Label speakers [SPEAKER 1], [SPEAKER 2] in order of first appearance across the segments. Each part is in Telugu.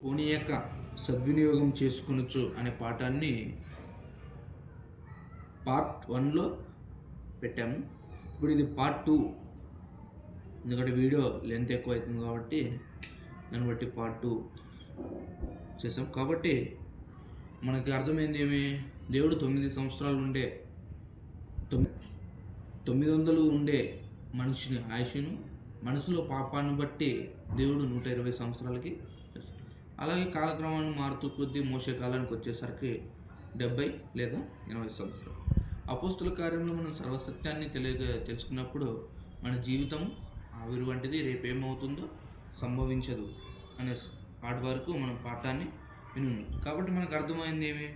[SPEAKER 1] పోనీ యొక్క సద్వినియోగం చేసుకొనొచ్చు అనే పాఠాన్ని పార్ట్ 1లో పెట్టాము. ఇప్పుడు ఇది పార్ట్ 2. ఎందుకంటే వీడియో లెంత్ ఎక్కువ అవుతుంది కాబట్టి దాన్ని బట్టి పార్ట్ 2 చేసాం. కాబట్టి మనకి అర్థమైంది ఏమి, దేవుడు 9 సంవత్సరాలు ఉండే 900 ఉండే మనిషిని ఆయుష్ను మనసులో పాపాన్ని బట్టి దేవుడు 120 సంవత్సరాలకి, అలాగే కాలక్రమాన్ని మారుతూ కొద్దీ మోసే కాలానికి వచ్చేసరికి 70 లేదా 80 సంవత్సరాలు. అపోస్తుల కార్యంలో మనం సర్వసత్యాన్ని తెలుసుకున్నప్పుడు మన జీవితం ఆవిరి వంటిది, రేపేమవుతుందో సంభవించదు అనే పాట వరకు మనం పాఠాన్ని విని ఉన్నాం. కాబట్టి మనకు అర్థమైంది ఏమి,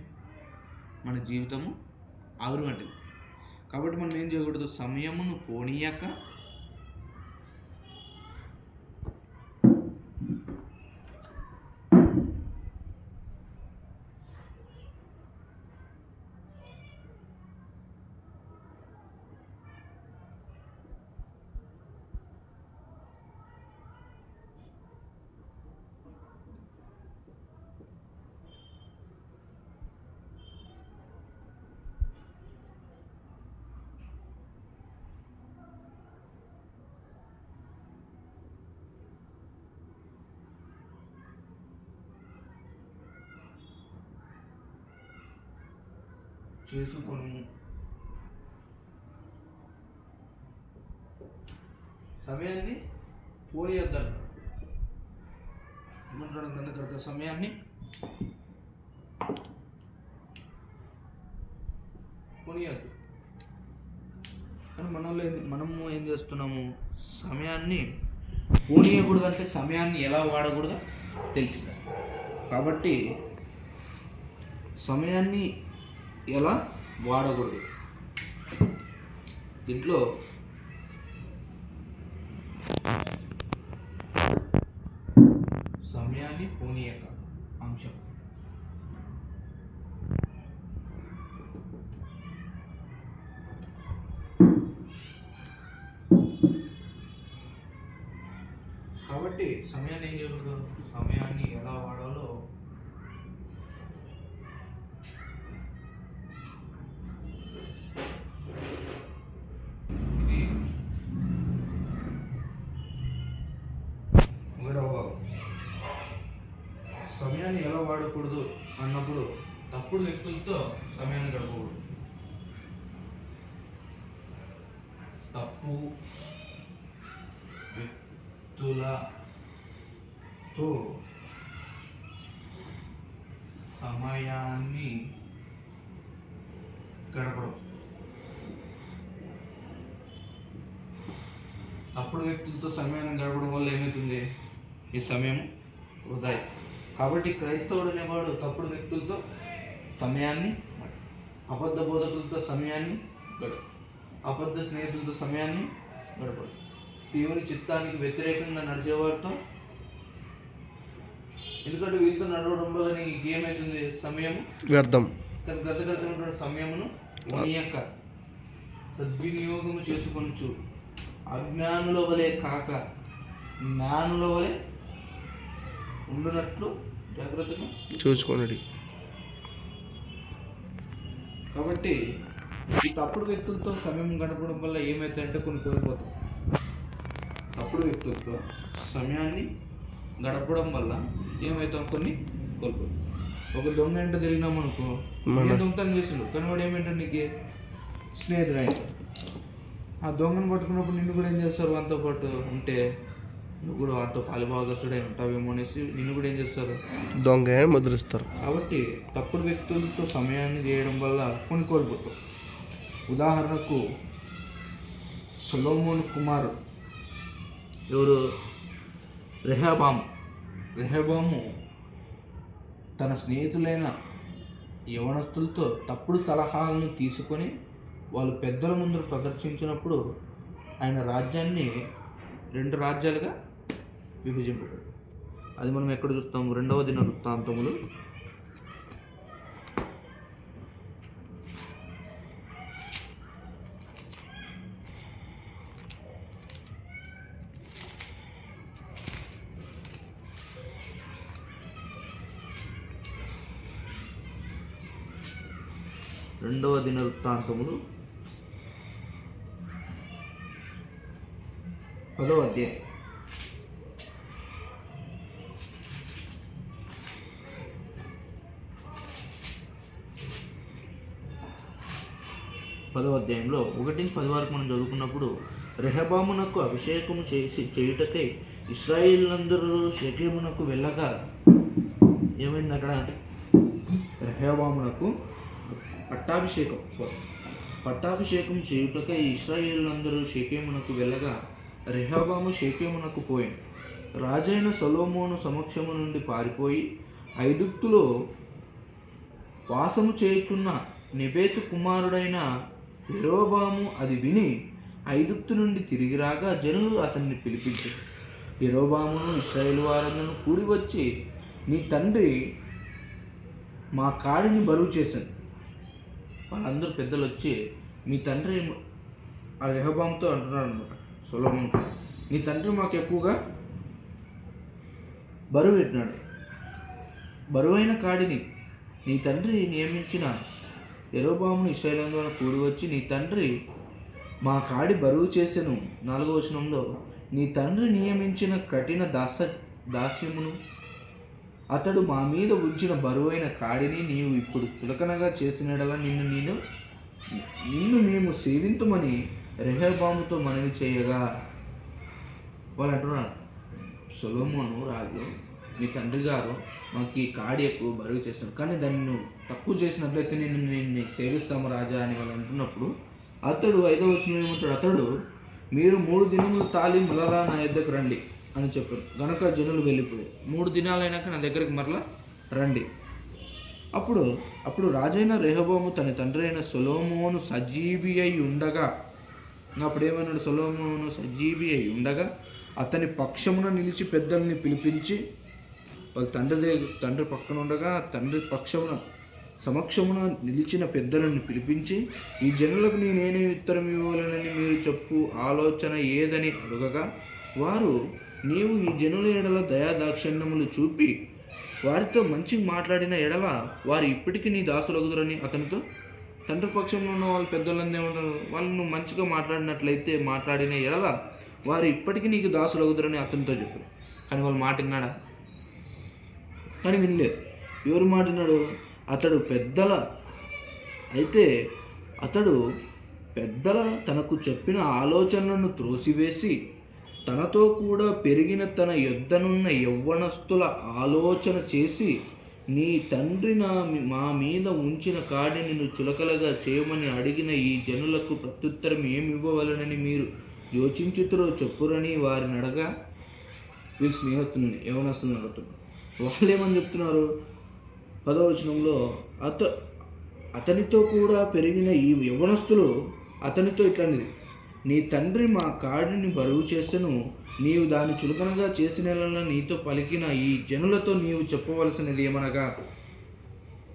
[SPEAKER 1] మన జీవితము ఆవిరి వంటిది. కాబట్టి మనం ఏం చేయకూడదు, సమయమును పోనీయక చేసుకొను. సమయాన్ని పోనీయొద్దన్నాడు. ఏమంటాడు గ్రంథకర్త, సమయాన్ని పోనీయొద్దు. కానీ మనము ఏం చేస్తున్నాము, సమయాన్ని పోనీయకూడదు. అంటే సమయాన్ని ఎలా వాడకూడదో తెలిసింది. కాబట్టి సమయాన్ని ఎలా వాడకూడదు, దీంట్లో సమయాన్ని పోనీయక అంశం. కాబట్టి సమయాన్ని ఏం చేయకూడదు, సమయాన్ని ఎలా వాడాలో సమయాన్ని ఎలా వాడకూడదు అన్నప్పుడు తప్పుడు వ్యక్తులతో సమయాన్ని గడపకూడదు. తప్పు వ్యక్తులతో సమయాన్ని గడపడం. తప్పుడు వ్యక్తులతో సమయాన్ని గడపడం వల్ల ఏమవుతుంది, ఈ సమయం వృధా. కాబట్టి క్రైస్తవుడు అనేవాడు తప్పుడు వ్యక్తులతో సమయాన్ని, అబద్ధ బోధకులతో సమయాన్ని గడపడు, అబద్ధ స్నేహితులతో సమయాన్ని గడపడు, దేవుని చిత్తానికి వ్యతిరేకంగా నడిచేవారితో. ఎందుకంటే వీటితో నడవడం వల్ల నీకు ఏమవుతుంది, సమయం వ్యర్థం. గతగతమైన సమయమును పోనీయక సద్వినియోగము చేసుకొనొచ్చు, అజ్ఞానుల వలె కాక జ్ఞానుల వలె ఉండునట్లు జాగ్రత్తగా చూసుకోండి. కాబట్టి ఈ తప్పుడు వ్యక్తులతో సమయం గడపడం వల్ల ఏమవుతాయంటే కొన్ని కోల్పోతాం. తప్పుడు వ్యక్తులతో సమయాన్ని గడపడం వల్ల ఏమవుతాం, కొన్ని కోల్పోతాం. ఒక దొంగ వెంట తిరిగినాం అనుకో, నేను దొంగతనం చేసిండు కానీ వాడు ఏమంటాడు, నీకు స్నేహితుడు అవుతాడు. ఆ దొంగను పట్టుకున్నప్పుడు నిన్ను కూడా ఏం చేస్తారు, వాంతో పాటు ఉంటే నువ్వు కూడా వారితో పాలుభాగస్తుడై ఉంటావేమో అనేసి నిన్ను కూడా ఏం చేస్తారు, దొంగ ముద్రిస్తారు. కాబట్టి తప్పుడు వ్యక్తులతో సమయాన్ని చేయడం వల్ల కొన్ని కోల్పోతాం. ఉదాహరణకు సొలొమోను కుమారుడు ఎవరు, రెహబాము తన స్నేహితులైన యవనస్తులతో తప్పుడు సలహాలను తీసుకొని వాళ్ళు పెద్దల ముందు ప్రదర్శించినప్పుడు ఆయన రాజ్యాన్ని 2 రాజ్యాలుగా విభజింపబడింది. అది మనం ఎక్కడ చూస్తాము, 2వ దినవృత్తాంతములు 2 రెండవ దినవృత్తాంతములు 10వ అధ్యాయం. పదవ అధ్యాయంలో 1-10 వరకు మనం చదువుకున్నప్పుడు, రెహబామునకు అభిషేకము చేయుటకై ఇశ్రాయేలులందరూ షెకెమునకు వెళ్ళగా ఏమైంది అక్కడ? రెహబామునకు పట్టాభిషేకం చేయుటకై ఇశ్రాయేలులందరూ షెకెమునకు వెళ్ళగా రెహబాము షెకెమునకు పోయాను. రాజైన సొలొమోను సమక్షము నుండి పారిపోయి ఐగుప్తులో వాసము చేయుచున్న నెబేతు కుమారుడైన యరొబాము అది విని ఐగుప్తు నుండి తిరిగి రాగా జనులు అతన్ని పిలిపించారు. యరొబామును ఇశ్రాయేలు వారందరూ కూడి వచ్చి, నీ తండ్రి మా కాడిని బరువు చేశాను. వాళ్ళందరూ పెద్దలు వచ్చి మీ తండ్రి ఆ రెహబాముతో అంటున్నాడు అనమాట, సొలొమోను, నీ తండ్రి మాకు ఎక్కువగా బరువు పెట్టినాడు. బరువైన కాడిని నీ తండ్రి నియమించిన యరొబామును ఇశ్రాయేలు ద్వారా కూడి వచ్చి, నీ తండ్రి మా కాడి బరువు చేసెను. 4వ వచనంలో, నీ తండ్రి నియమించిన కఠిన దాస్యమును అతడు మా మీద ఉంచిన బరువైన కాడిని నీవు ఇప్పుడు చులకనగా చేసినడలా నిన్ను మేము సేవింతుమని రెహబాముతో మనవి చేయగా, వాళ్ళు అంటున్నారు, సొలొమోను రాజు మీ తండ్రి గారు మాకు ఈ కాడి ఎక్కువ బరువు చేస్తాను, కానీ దాన్ని నువ్వు తక్కువ చేసినట్లయితే నేను సేవిస్తాము రాజా అని వాళ్ళు అంటున్నప్పుడు, అతడు 5వ వచనం ఏమంటాడు, అతడు మీరు 3 దినములు తాళి మరలా నా యొద్దకు రండి అని చెప్పారు. గనుక జనులు వెళ్ళిపోయారు. 3 దినాలైనాక నా దగ్గరికి మరలా రండి. అప్పుడు రాజైన రెహబాము తన తండ్రి అయిన సొలొమోను సజీవి అయి ఉండగా, అప్పుడు ఏమన్నాడు, సొలొమోను సజీవి అయి ఉండగా అతని పక్షమున నిలిచి పెద్దల్ని పిలిపించి, వాళ్ళ తండ్రి పక్కన ఉండగా తండ్రి సమక్షమున నిలిచిన పెద్దలను పిలిపించి, ఈ జనులకు నేనేమి ఉత్తరం ఇవ్వాలనని మీరు చెప్పు ఆలోచన ఏదని అడగగా, వారు, నీవు ఈ జనుల ఎడల దయాదాక్షిణ్యములు చూపి వారితో మంచిగా మాట్లాడిన ఎడల వారు ఇప్పటికీ నీ దాసులగుదురని అతనితో, తండ్రి పక్షంలో ఉన్న వాళ్ళ పెద్దలందే ఉంటారు, వాళ్ళు నువ్వు మంచిగా మాట్లాడిన ఎడల వారు ఇప్పటికీ నీకు దాసులగుదురని అతనితో చెప్పారు. కానీ వాళ్ళు మాట విన్నాడా? కానీ వినలేదు. ఎవరు మాట విన్నాడు? అతడు పెద్దల తనకు చెప్పిన ఆలోచనలను త్రోసివేసి తనతో కూడా పెరిగిన తన యొద్దనున్న యవ్వనస్తుల ఆలోచన చేసి, నీ తండ్రి మా మీద ఉంచిన కాడిని నువ్వు చులకలగా చేయమని అడిగిన ఈ జనులకు ప్రత్యుత్తరం ఏమి ఇవ్వవలనని మీరు యోచించుతురో చెప్పురని వారిని అడగా, వీళ్ళు స్నేహితుల్ని యవ్వనస్తులను అడుగుతున్నారు. వాళ్ళు ఏమని చెప్తున్నారు? 10వ వచనంలో, అతనితో కూడా పెరిగిన ఈ యవ్వనస్తులు అతనితో ఇట్లనిది, నీ తండ్రి మా కాడిని బరువు చేసెను, నీవు దాన్ని చులకనగా చేసిన నీతో పలికిన ఈ జనులతో నీవు చెప్పవలసినది ఏమనగా,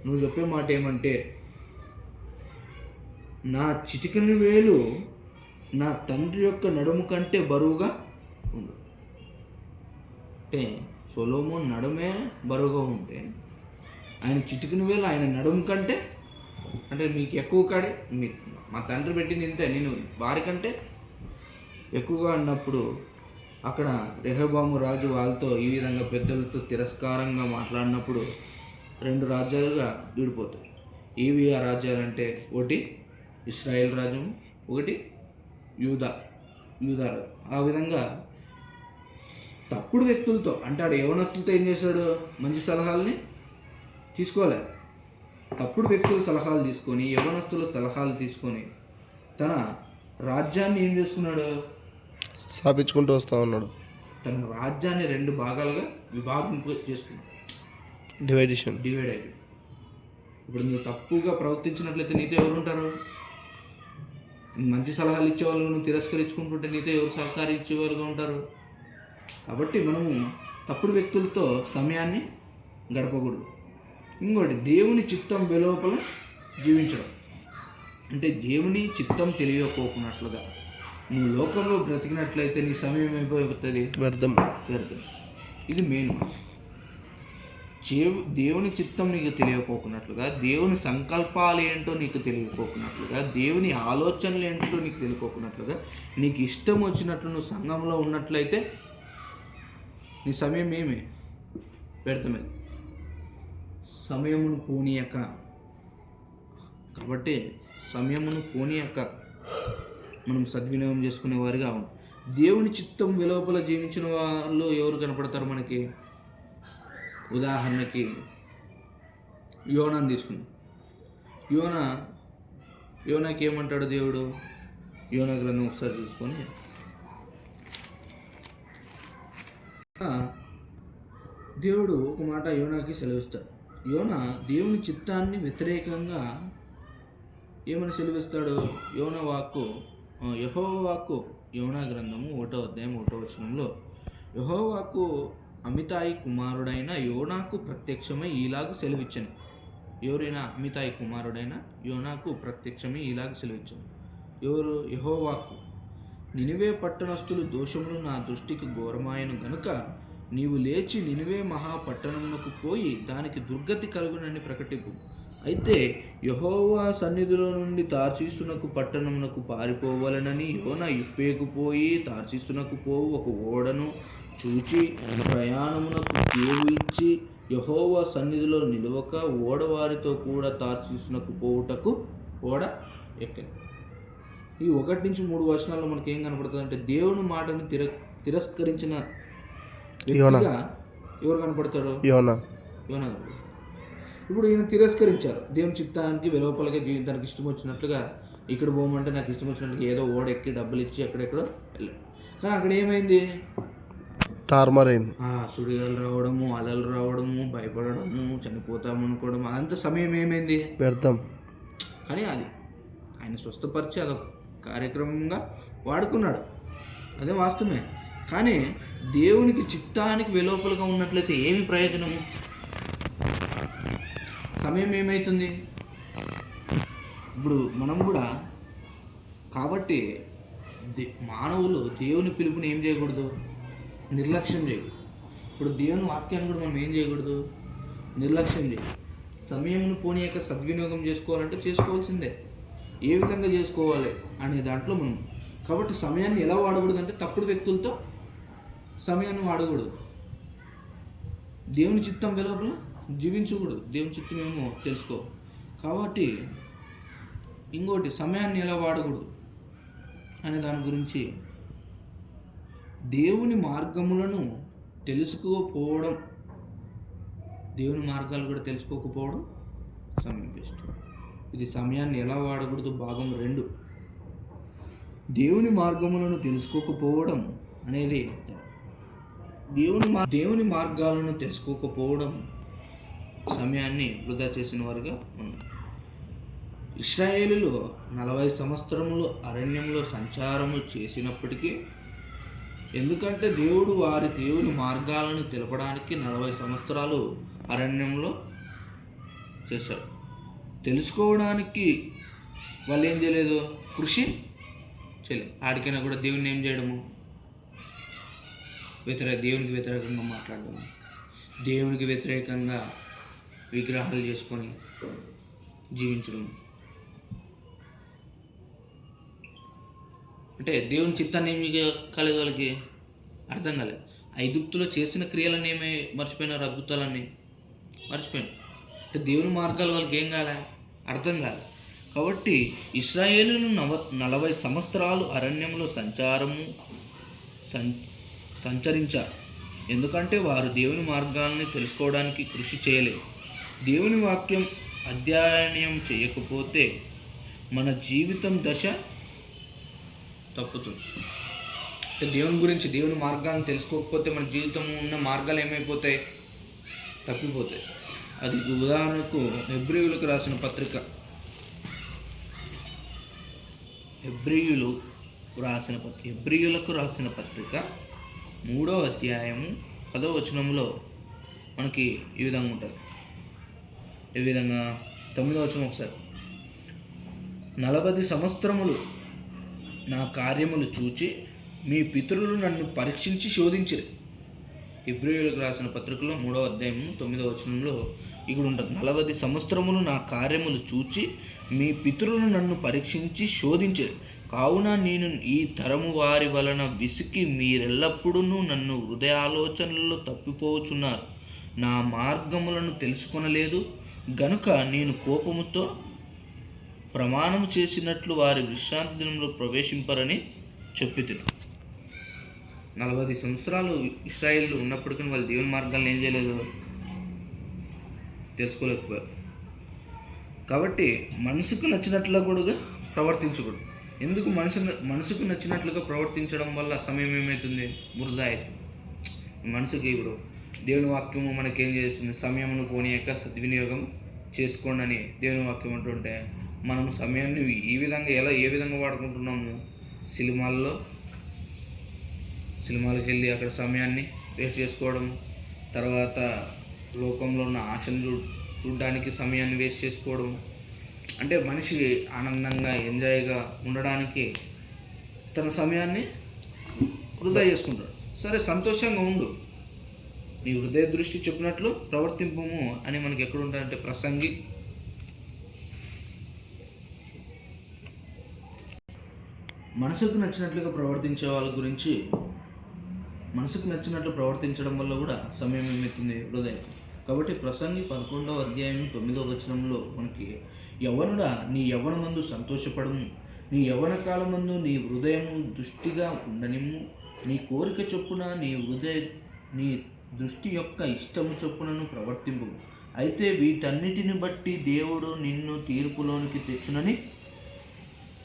[SPEAKER 1] నువ్వు చెప్పే మాట ఏమంటే, నా చిటికెన వేలు నా తండ్రి యొక్క నడుము కంటే బరువుగా ఉంది. అంటే సొలొమోను నడుమే బరువుగా ఉంటే ఆయన చిటికెన వేలు ఆయన నడుము కంటే, అంటే మీకు ఎక్కువ కాడే, మా తండ్రి పెట్టింది ఇంతే, నేను వారి కంటే ఎక్కువగా అన్నప్పుడు అక్కడ రెహబాము రాజు వాళ్ళతో ఈ విధంగా పెద్దలతో తిరస్కారంగా మాట్లాడినప్పుడు 2 రాజ్యాలుగా విడిపోతాయి. ఏవి ఆ రాజ్యాలంటే, ఒకటి ఇశ్రాయేల్ రాజ్యం, ఒకటి యూదా రాజు. ఆ విధంగా తప్పుడు వ్యక్తులతో అంటే ఆడు యవనస్తులతో ఏం చేశాడు? మంచి సలహాలని తీసుకోలే, తప్పుడు వ్యక్తుల సలహాలు తీసుకొని, యవనస్తుల సలహాలు తీసుకొని తన రాజ్యాన్ని ఏం చేసుకున్నాడు?
[SPEAKER 2] స్థాపించుకుంటూ వస్తూ ఉన్నాడు.
[SPEAKER 1] తన రాజ్యాన్ని 2 భాగాలుగా విభాగింపు చేసుకున్నాడు, డివైడ్ అయిపోయి. ఇప్పుడు నువ్వు తప్పుగా ప్రవర్తించినట్లయితే నీతో ఎవరు ఉంటారు? మంచి సలహాలు ఇచ్చేవాళ్ళు నువ్వు తిరస్కరించుకుంటుంటే నీతో ఎవరు సహకారం ఇచ్చేవాళ్ళుగా ఉంటారు? కాబట్టి మనము తప్పుడు వ్యక్తులతో సమయాన్ని గడపకూడదు. ఇంకోటి, దేవుని చిత్తం వెలుపల జీవించడం. అంటే దేవుని చిత్తం తెలియకోకున్నట్లుగా నువ్వు లోకంలో బ్రతికినట్లయితే నీ సమయం అయిపోతుంది, వ్యర్థం. ఇది మెయిన్. దేవుని చిత్తం నీకు తెలియకోకున్నట్లుగా, దేవుని సంకల్పాలు ఏంటో నీకు తెలియకోకున్నట్లుగా, దేవుని ఆలోచనలు ఏంటో నీకు తెలియకోకున్నట్లుగా, నీకు ఇష్టం వచ్చినట్లు నువ్వు సంఘంలో ఉన్నట్లయితే నీ సమయం ఏమి వ్యర్థమే. సమయమును పోనీయక, కాబట్టి సమయమును పోనీయక మనం సద్వినియోగం చేసుకునే వారిగా ఉన్నాం. దేవుని చిత్తం వెలుపల జీవించిన వాళ్ళు ఎవరు కనపడతారు మనకి? ఉదాహరణకి యోనాని తీసుకున్నాం. యోనాకి ఏమంటాడు దేవుడు? యోనా గ్రంథం ఒకసారి చూసుకొని, దేవుడు ఒక మాట యోనాకి సెలవిస్తాడు. యోనా దేవుని చిత్తాన్ని వ్యతిరేకంగా ఏమని సెలవిస్తాడు? యెహోవా వాక్కు యోనా గ్రంథము 1వ అధ్యాయం 1వ వచనంలో, యెహోవా వాక్కు అమితాయి కుమారుడైన యోనాకు ప్రత్యక్షమై ఈలాగు సెలవిచ్చను. ఎవరైనా అమితాయి కుమారుడైన యోనాకు ప్రత్యక్షమై ఈలాగు సెలవిచ్చను. ఎవరు? యెహోవా వాక్కు. నినివే పట్టణస్థులు దోషములు నా దృష్టికి ఘోరమాయను గనుక నీవు లేచి నినివే మహాపట్టణమునకు పోయి దానికి దుర్గతి కలుగునని ప్రకటింపు. అయితే యెహోవా సన్నిధిలో నుండి తార్షీషునకు పట్టణమునకు పారిపోవాలనని యోనా ఇప్పేకు పోయి తార్షీషునకు పోవు ఒక ఓడను చూచి ప్రయాణమునకు పేరు ఇచ్చి యెహోవా సన్నిధిలో నిలవక ఓడవారితో కూడా తార్షీషునకు పోవుటకు ఓడ ఎక్కాను. ఈ 1 నుంచి 3 వచనాల్లో మనకి ఏం కనపడుతుంది అంటే, దేవుని మాటను తిరస్కరించిన వ్యక్తిగా ఎవరు కనపడతారు? యోనా. ఇప్పుడు ఈయన తిరస్కరించారు. దేవుని చిత్తానికి వెలుపలగా జీవితానికి ఇష్టం వచ్చినట్లుగా, ఇక్కడ పోమంటే నాకు ఇష్టం వచ్చినట్లుగా ఏదో ఓడెక్కి డబ్బులు ఇచ్చి ఎక్కడెక్కడో వెళ్ళాడు. కానీ అక్కడ ఏమైంది?
[SPEAKER 2] తారుమారైంది.
[SPEAKER 1] సుడిగాలు రావడము, అలలు రావడము, భయపడము, చనిపోతాము అనుకోవడం, అదంతా సమయం ఏమైంది? వ్యర్థం. కానీ అది ఆయన స్వస్థపరిచి అదొక కార్యక్రమంగా వాడుకున్నాడు, అదే వాస్తవమే. కానీ దేవునికి చిత్తానికి వెలుపలగా ఉన్నట్లయితే ఏమి ప్రయోజనము? సమయం ఏమవుతుంది? ఇప్పుడు మనం కూడా కాబట్టి మానవులు దేవుని పిలుపుని ఏం చేయకూడదు? నిర్లక్ష్యం చేయకూడదు. ఇప్పుడు దేవుని వాక్యాన్ని కూడా మనం ఏం చేయకూడదు? నిర్లక్ష్యం చేయకూడదు. సమయంను పోనీయక సద్వినియోగం చేసుకోవాలంటే చేసుకోవాల్సిందే. ఏ విధంగా చేసుకోవాలి అనే దాంట్లో మనం, కాబట్టి సమయాన్ని ఎలా వాడకూడదు అంటే తప్పుడు వ్యక్తులతో సమయాన్ని వాడకూడదు. దేవుని చిత్తం వెలుపల జీవించకూడదు. దేవుని చిత్తం ఏమో తెలుసుకో. కాబట్టి ఇంకోటి, సమయాన్ని ఎలా వాడకూడదు అనే దాని గురించి, దేవుని మార్గములను తెలుసుకోకపోవడం, దేవుని మార్గాలు కూడా తెలుసుకోకపోవడం సమయం వేస్ట్. ఇది సమయాన్ని ఎలా వాడకూడదు భాగం 2. దేవుని మార్గములను తెలుసుకోకపోవడం అనేది, దేవుని మార్గాలను తెలుసుకోకపోవడం సమయాన్ని వృధా చేసిన వారుగా ఉన్నాం. ఇశ్రాయేలులో 40 సంవత్సరములు అరణ్యంలో సంచారము చేసినప్పటికీ, ఎందుకంటే దేవుని మార్గాలను తెలపడానికి 40 సంవత్సరాలు అరణ్యంలో చేశారు. తెలుసుకోవడానికి వాళ్ళు ఏం చేయలేదు? కృషి చేయలేదు. ఆడికైనా కూడా దేవుని ఏం చేయడము? దేవునికి వ్యతిరేకంగా మాట్లాడడం, దేవునికి వ్యతిరేకంగా విగ్రహాలు చేసుకొని జీవించడం, అంటే దేవుని చిత్తాన్ని ఏమి కాలేదు, వాళ్ళకి అర్థం కాలేదు. ఐగుప్తులో చేసిన క్రియలన్నీ ఏమీ మర్చిపోయినారు, అద్భుతాలన్నీ మర్చిపోయినారు. అంటే దేవుని మార్గాలు వాళ్ళకి ఏం కాలే, అర్థం కాలే. కాబట్టి ఇశ్రాయేలును 40 సంవత్సరాలు అరణ్యంలో సంచరించారు. ఎందుకంటే వారు దేవుని మార్గాల్ని తెలుసుకోవడానికి కృషి చేయలేదు. దేవుని వాక్యం అధ్యయనం చేయకపోతే మన జీవితం దశ తప్పుతుంది. అంటే దేవుని గురించి, దేవుని మార్గాలను తెలుసుకోకపోతే మన జీవితం ఉన్న మార్గాలు ఏమైపోతాయి? తప్పిపోతాయి. అది ఉదాహరణకు హెబ్రీయులకు రాసిన పత్రిక 3వ అధ్యాయము 10వ వచనంలో మనకి ఈ విధంగా ఉంటుంది. ఏ విధంగా? 9వ వచనం ఒకసారి, 40 సంవత్సరములు నా కార్యములు చూచి మీ పితరులు నన్ను పరీక్షించి శోధించిరి. హెబ్రీయులకు రాసిన పత్రికలో 3వ అధ్యాయం 9వ వచనంలో ఇక్కడ ఉంటుంది, 40 సంవత్సరములు నా కార్యములు చూచి మీ పితరులు నన్ను పరీక్షించి శోధించారు, కావున నేను ఈ తరము వారి వలన విసికి మీరెల్లప్పుడూ నన్ను హృదయాలోచనల్లో తప్పిపోచున్నారు, నా మార్గములను తెలుసుకొనలేదు గనుక నేను కోపముతో ప్రమాణము చేసినట్లు వారి విశ్రాంతి దినంలో ప్రవేశింపరని చెప్పితిని. 40 సంవత్సరాలు ఇశ్రాయేలు ఉన్నప్పటికీ వాళ్ళు దేవుని మార్గాలను ఏం చేయలేదు, తెలుసుకోలేకపోయారు. కాబట్టి మనసుకు నచ్చినట్లుగా కూడా ప్రవర్తించకూడదు. ఎందుకు మనసుకు నచ్చినట్లుగా ప్రవర్తించడం వల్ల సమయం ఏమవుతుంది, వృధా అవుతుంది. మనసుకి ఇప్పుడు దేవుని వాక్యము మనకేం చేస్తుంది, సమయమును పోనీయక సద్వినియోగం చేసుకోండి అని దేవుని వాక్యం అంటుంటే మనం సమయాన్ని ఏ విధంగా వాడుకుంటున్నాము, సినిమాలకు వెళ్ళి అక్కడ సమయాన్ని వేస్ట్ చేసుకోవడం, తర్వాత లోకంలో ఉన్న ఆశలు చూడడానికి సమయాన్ని వేస్ట్ చేసుకోవడం. అంటే మనిషి ఆనందంగా ఎంజాయ్గా ఉండడానికి తన సమయాన్ని వృధా చేసుకుంటాడు. సరే, సంతోషంగా ఉండు, నీ హృదయ దృష్టి చెప్పినట్లు ప్రవర్తింపము అని మనకి ఎక్కడ ఉంటాయంటే ప్రసంగి మనసుకు నచ్చినట్లుగా ప్రవర్తించే వాళ్ళ గురించి, మనసుకు నచ్చినట్లు ప్రవర్తించడం వల్ల కూడా సమయం ఏమవుతుంది, వృధా అవుతుంది. కాబట్టి ప్రసంగి 11వ అధ్యాయం 9వ వచనంలో మనకి, యవ్వనుడా నీ యవ్వనమందు సంతోషపడము, నీ యవ్వన కాలమందు నీ హృదయము దృష్టిగా ఉండనిమ్ము, నీ కోరిక చొప్పున నీ దృష్టి యొక్క ఇష్టము చొప్పునను ప్రవర్తింపు, అయితే వీటన్నిటిని బట్టి దేవుడు నిన్ను తీర్పులోనికి తెచ్చునని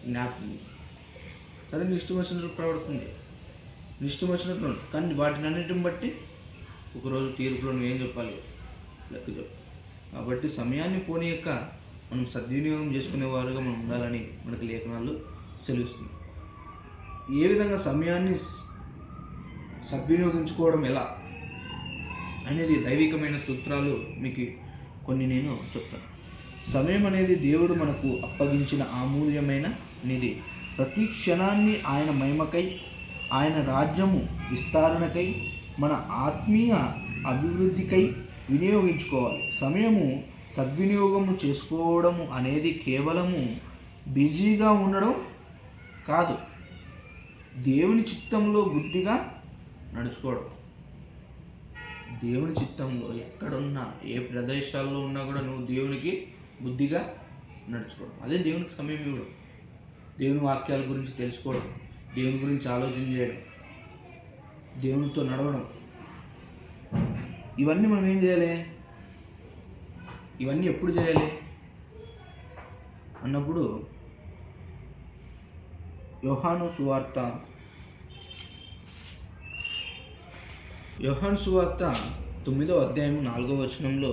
[SPEAKER 1] జ్ఞాపకం. సరే, నీ ఇష్టం వచ్చినట్లు ప్రవర్తింది, నీ ఇష్టం వచ్చినట్లు, కానీ వాటిని అన్నిటిని బట్టి ఒకరోజు తీర్పులో నువ్వేం చెప్పాలి, లెక్క చెప్పు. కాబట్టి సమయాన్ని పోనీయక మనం సద్వినియోగం చేసుకునేవారుగా మనం ఉండాలని మనకి లేఖనాలు సెలవిస్తుంది. ఏ విధంగా సమయాన్ని సద్వినియోగించుకోవడం ఎలా అనేది దైవికమైన సూత్రాలు మీకు కొన్ని నేను చెప్తాను. సమయం అనేది దేవుడు మనకు అప్పగించిన అమూల్యమైన నిధి. ప్రతి క్షణాన్ని ఆయన మహిమకై, ఆయన రాజ్యము విస్తరణకై, మన ఆత్మీయ అభివృద్ధికై వినియోగించుకోవాలి. సమయము సద్వినియోగము చేసుకోవడము అనేది కేవలము బిజీగా ఉండడం కాదు, దేవుని చిత్తంలో బుద్ధిగా నడుచుకోవడం. దేవుని చిత్తంలో ఎక్కడున్నా, ఏ ప్రదేశాల్లో ఉన్నా కూడా నువ్వు దేవునికి బుద్ధిగా నడుచుకోవడం, అదే దేవునికి సమయం ఇవ్వడం. దేవుని వాక్యాల గురించి తెలుసుకోవడం, దేవుని గురించి ఆలోచన చేయడం, దేవునితో నడవడం, ఇవన్నీ మనం ఏం చేయాలి, ఇవన్నీ ఎప్పుడు చేయాలి అన్నప్పుడు యోహాను సువార్త 9వ అధ్యాయం 4వ వచనంలో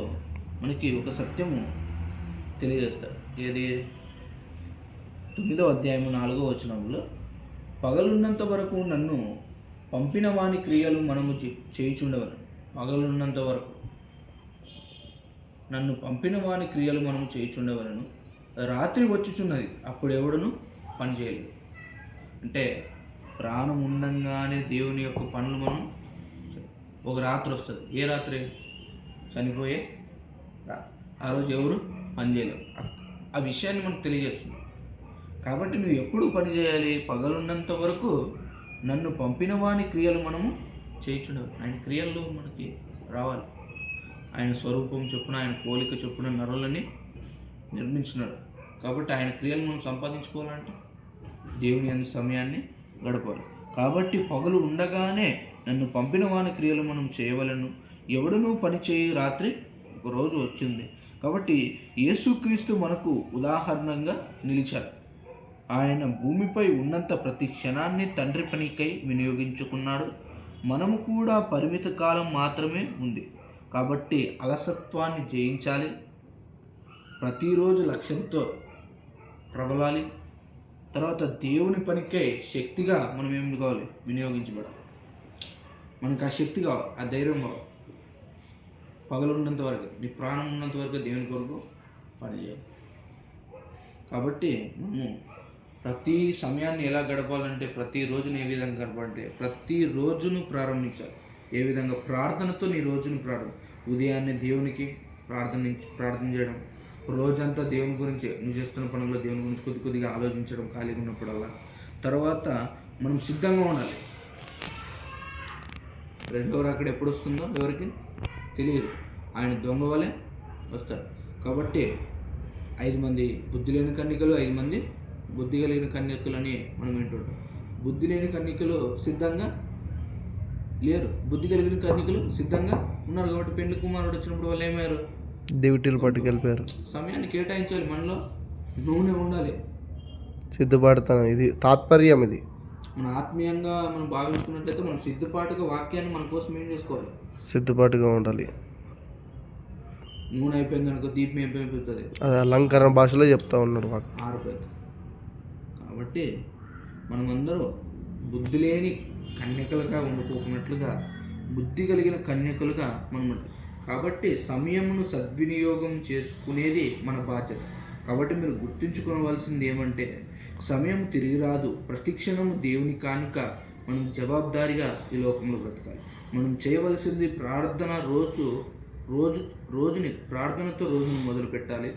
[SPEAKER 1] మనకి ఒక సత్యము తెలియజేస్తాడు. ఏది? 9వ అధ్యాయం 4వ వచనంలో, పగలున్నంత వరకు నన్ను పంపిన వాని క్రియలు మనము చేయుచుండవలను. పగలున్నంత వరకు నన్ను పంపిన వాని క్రియలు మనము చేయుచుండవలను. రాత్రి వచ్చుచున్నది, అప్పుడు ఎవడును పని చేయలేదు. అంటే ప్రాణం ఉండంగానే దేవుని యొక్క పనులు మనం, ఒక రాత్రి వస్తుంది. ఏ రాత్రి? చనిపోయే రాత్రి. ఆ రోజు ఎవరు పని చేయలేరు. ఆ విషయాన్ని మనకు తెలియజేస్తుంది. కాబట్టి నువ్వు ఎప్పుడు పని చేయాలి? పగలున్నంత వరకు నన్ను పంపిన వాని క్రియలు మనము చేయించుండవు. ఆయన క్రియల్లో మనకి రావాలి. ఆయన స్వరూపం చొప్పున, ఆయన పోలిక చొప్పున నరులని నిర్మించినాడు. కాబట్టి ఆయన క్రియలు మనం సంపాదించుకోవాలంటే దేవుని అందు సమయాన్ని గడపాలి. కాబట్టి పగలు ఉండగానే నన్ను పంపిన వాని క్రియలు మనం చేయవలను. ఎవడనూ పని చేయి రాత్రి ఒక రోజు వచ్చింది. కాబట్టి యేసుక్రీస్తు మనకు ఉదాహరణంగా నిలిచారు. ఆయన భూమిపై ఉన్నంత ప్రతి క్షణాన్ని తండ్రి పనికై వినియోగించుకున్నాడు. మనము కూడా పరిమిత కాలం మాత్రమే ఉంది. కాబట్టి అలసత్వాన్ని జయించాలి. ప్రతిరోజు లక్ష్యంతో ప్రబలాలి. తర్వాత దేవుని పనికై శక్తిగా మనం ఏం కావాలి? వినియోగించబడాలి. మనకు ఆ శక్తి కావాలి, ఆ ధైర్యం కావాలి. పగలున్నంత వరకు, నీ ప్రాణం ఉన్నంత వరకు దేవుని కొరకు పనిచేయాలి. కాబట్టి మనము ప్రతి సమయాన్ని ఎలా గడపాలంటే, ప్రతిరోజును ఏ విధంగా గడపాలంటే ప్రతిరోజును ప్రారంభించాలి. ఏ విధంగా ప్రార్థనతో నీ రోజును ఉదయాన్నే దేవునికి ప్రార్థన చేయడం, రోజంతా దేవుని గురించి నువ్వు చేస్తున్న పనుల్లో దేవుని గురించి కొద్దిగా ఆలోచించడం ఖాళీగా ఉన్నప్పుడల్లా. తర్వాత మనం సిద్ధంగా ఉండాలి. రెండవ రాకడ ఎప్పుడు వస్తుందో ఎవరికి తెలియదు. ఆయన దొంగ వలె వస్తాడు. కాబట్టి 5 మంది బుద్ధి లేని కన్యకలు, 5 మంది బుద్ధి కలిగిన కన్యకలు అని మనం వింటుంటాం. బుద్ధి లేని కన్యకలు సిద్ధంగా లేరు, బుద్ధి కలిగిన కన్యకలు సిద్ధంగా ఉన్నారు. కాబట్టి పెళ్లి కుమారుడు వచ్చినప్పుడు వాళ్ళు ఏమయ్యారు?
[SPEAKER 2] డ్యూటీలు పట్టుకెళ్ళిపోయారు.
[SPEAKER 1] సమయాన్ని కేటాయించాలి. మనలో నూనె ఉండాలి,
[SPEAKER 2] సిద్ధపడతాను. ఇది తాత్పర్యం. ఇది
[SPEAKER 1] మన ఆత్మీయంగా మనం భావించుకున్నట్లయితే మనం సిద్ధపాటుగా వాక్యాన్ని మన కోసం ఏం చేసుకోవాలి?
[SPEAKER 2] సిద్ధపాటుగా ఉండాలి.
[SPEAKER 1] నూనె అయిపోయింది అనుకో, దీపం అయిపోతుంది,
[SPEAKER 2] అది అలంకరణ భాషలో చెప్తా ఉన్నాడు
[SPEAKER 1] ఆరిపోతుంది. కాబట్టి మనమందరూ బుద్ధి లేని కన్యకలుగా ఉండిపోకున్నట్లుగా బుద్ధి కలిగిన కన్యకలుగా మనం ఉంటాం. కాబట్టి సమయమును సద్వినియోగం చేసుకునేది మన బాధ్యత. కాబట్టి మీరు గుర్తుంచుకోవాల్సింది ఏమంటే, సమయం తిరిగి రాదు. ప్రతి క్షణము దేవుని కానుక. మనం జవాబుదారీగా ఈ లోకంలో బ్రతకాలి. మనం చేయవలసింది ప్రార్థన. రోజుని ప్రార్థనతో రోజును మొదలు పెట్టాలి.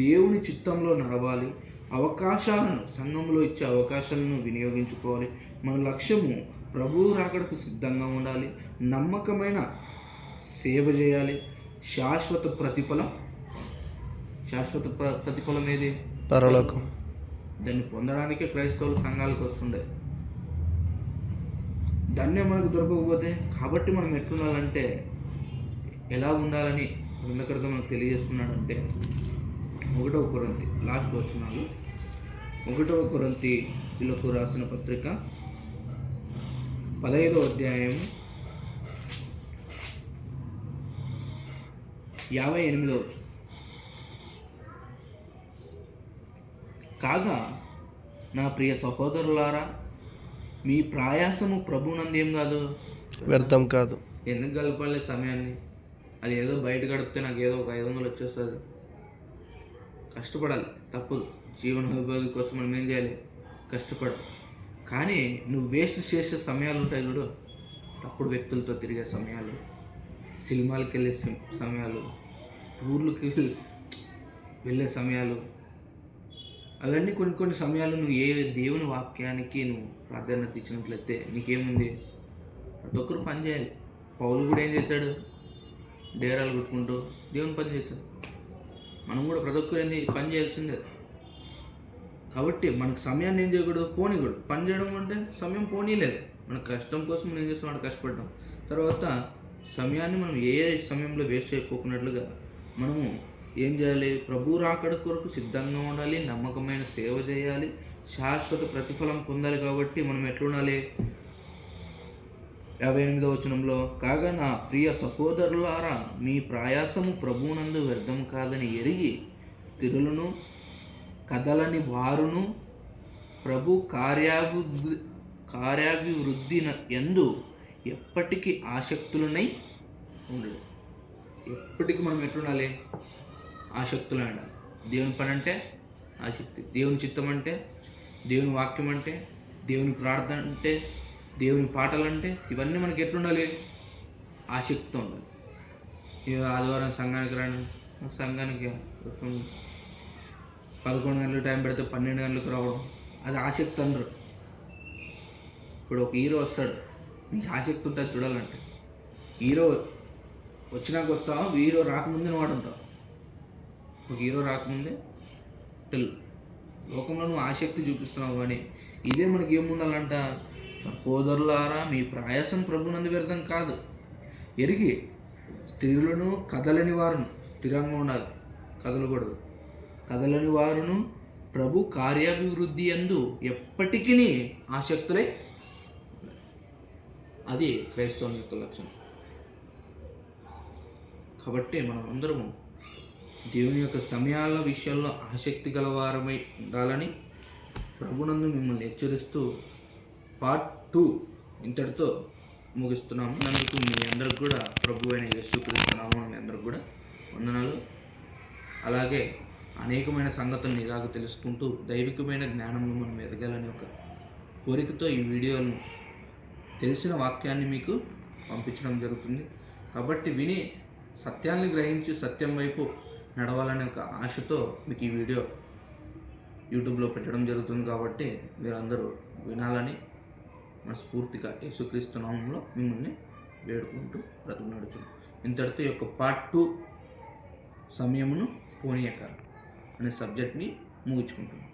[SPEAKER 1] దేవుని చిత్తంలో నడవాలి. అవకాశాలను, సంఘంలో ఇచ్చే అవకాశాలను వినియోగించుకోవాలి. మన లక్ష్యము ప్రభువు రాకడకు సిద్ధంగా ఉండాలి. నమ్మకమైన సేవ చేయాలి. శాశ్వత ప్రతిఫలం ఏది?
[SPEAKER 2] పరలోకం.
[SPEAKER 1] దాన్ని పొందడానికే క్రైస్తవులు సంఘాలకు వస్తుండే. దాన్నే మనకు దొరకకపోతే, కాబట్టి మనం ఎట్లుండాలంటే, ఎలా ఉండాలని గ్రంథకర్త మనకు తెలియజేస్తున్నాడంటే, 1వ కొరింథీ లాస్ట్ వచనాలు, 1వ కొరింథీయులకు రాసిన పత్రిక 15వ అధ్యాయం 58వ వచనం. కాగా నా ప్రియ సహోదరులారా, మీ ప్రయాసము ప్రభువునందు ఏం కాదు,
[SPEAKER 2] వ్యర్థం కాదు.
[SPEAKER 1] ఎందుకు గడపాలి సమయాన్ని? అది ఏదో బయట గడిపితే నాకు ఏదో ఒక 500 వచ్చేస్తుంది. కష్టపడాలి, తప్పదు. జీవనోపాధి కోసం మనం ఏం చేయాలి? కష్టపడాలి. కానీ నువ్వు వేస్ట్ చేసే సమయాలు ఉంటాయి చూడు, తప్పుడు వ్యక్తులతో తిరిగే సమయాలు, సినిమాలకు వెళ్ళే సమయాలు, టూర్లకి వెళ్ళే సమయాలు, అవన్నీ కొన్ని సమయాలు నువ్వు దేవుని వాక్యానికి నువ్వు ప్రాధాన్యత ఇచ్చినట్లయితే నీకేముంది? ప్రతి ఒక్కరు పని చేయాలి. పౌలు కూడా ఏం చేశాడు? డేరాలు కొట్టుకుంటూ దేవుని పని చేశాడు. మనం కూడా ప్రతి ఒక్కరు పని చేయాల్సిందే. కాబట్టి మనకు సమయాన్ని ఏం చేయకూడదు? పోనీకూడదు. పని చేయడం అంటే సమయం పోనీలేదు. మన కష్టం కోసం మనం ఏం చేస్తున్నాం? కష్టపడ్డాం. తర్వాత సమయాన్ని మనం ఏ సమయంలో వేస్ట్ చేయకపోకున్నట్లుగా మనము ఏం చేయాలి? ప్రభు రాకడ కొరకు సిద్ధంగా ఉండాలి. నమ్మకమైన సేవ చేయాలి. శాశ్వత ప్రతిఫలం పొందాలి. కాబట్టి మనం ఎట్లుండాలి? 58వ వచనంలో, కాగా నా ప్రియ సహోదరులారా, మీ ప్రయాసము ప్రభువునందు వ్యర్థం కాదని ఎరిగి స్థిరులను, కదలని వారును, ప్రభు కార్యాభివృద్ధి యందు ఎప్పటికీ ఆసక్తులనై ఉండడు. ఎప్పటికీ మనం ఎట్లుండాలి? ఆసక్తులు ఉండాలి. దేవుని పని అంటే ఆసక్తి, దేవుని చిత్తం అంటే, దేవుని వాక్యం అంటే, దేవుని ప్రార్థన అంటే, దేవుని పాటలు అంటే, ఇవన్నీ మనకి ఎట్లుండాలి? ఆసక్తితో ఉండాలి. ఆదివారం సంఘానికి రండి, సంఘానికి 11 గంటలకు టైం పెడితే 12 గంటలకు రావడం, అది ఆసక్తి అనరు. ఇప్పుడు ఒక హీరో వస్తాడు, నీకు ఆసక్తి ఉంటుంది చూడాలంటే. హీరో వచ్చినాక వస్తావు, హీరో రాకముందే వాడు ఉంటావు. ఒక హీరో రాకముందే లోకంలో నువ్వు ఆసక్తి చూపిస్తున్నావు. కానీ ఇదే మనకి ఏముండాలంట? సహోదరులారా, మీ ప్రయాసం ప్రభునందు వ్యర్థం కాదు ఎరిగి స్త్రీలను, కదలని వారును, స్థిరంగా ఉండాలి, కదలకూడదు, కదలని వారును ప్రభు కార్యాభివృద్ధి యందు ఎప్పటికీ ఆసక్తులై. అది క్రైస్తవుని యొక్క లక్షణం. కాబట్టి మనం అందరము దేవుని యొక్క సమయాల విషయాల్లో ఆసక్తి గలవారమై ఉండాలని ప్రభునందు మిమ్మల్ని హెచ్చరిస్తూ పార్ట్ 2 ఇంతటితో ముగిస్తున్నాము. అందుకు మీ అందరికి కూడా ప్రభు అయిన యేసుక్రీస్తు నామమున మీ అందరికి కూడా వందనాలు. అలాగే అనేకమైన సంగతులను ఇలాగ తెలుసుకుంటూ దైవికమైన జ్ఞానంలో మనం ఎదగాలని ఒక కోరికతో ఈ వీడియోను తెలిసిన వాక్యాన్ని మీకు పంపించడం జరుగుతుంది. కాబట్టి విని సత్యాన్ని గ్రహించి సత్యం వైపు నడవాలనే ఒక ఆశతో మీకు ఈ వీడియో యూట్యూబ్లో పెట్టడం జరుగుతుంది. కాబట్టి మీరందరూ వినాలని మనస్ఫూర్తిగా యేసుక్రీస్తు నామంలో మిమ్మల్ని వేడుకుంటూ బ్రతుకునడుచును. ఇంతటితో యొక్క పార్ట్ 2 సమయమును పోనీయక అనే సబ్జెక్ట్ని ముగించుకుంటున్నాను.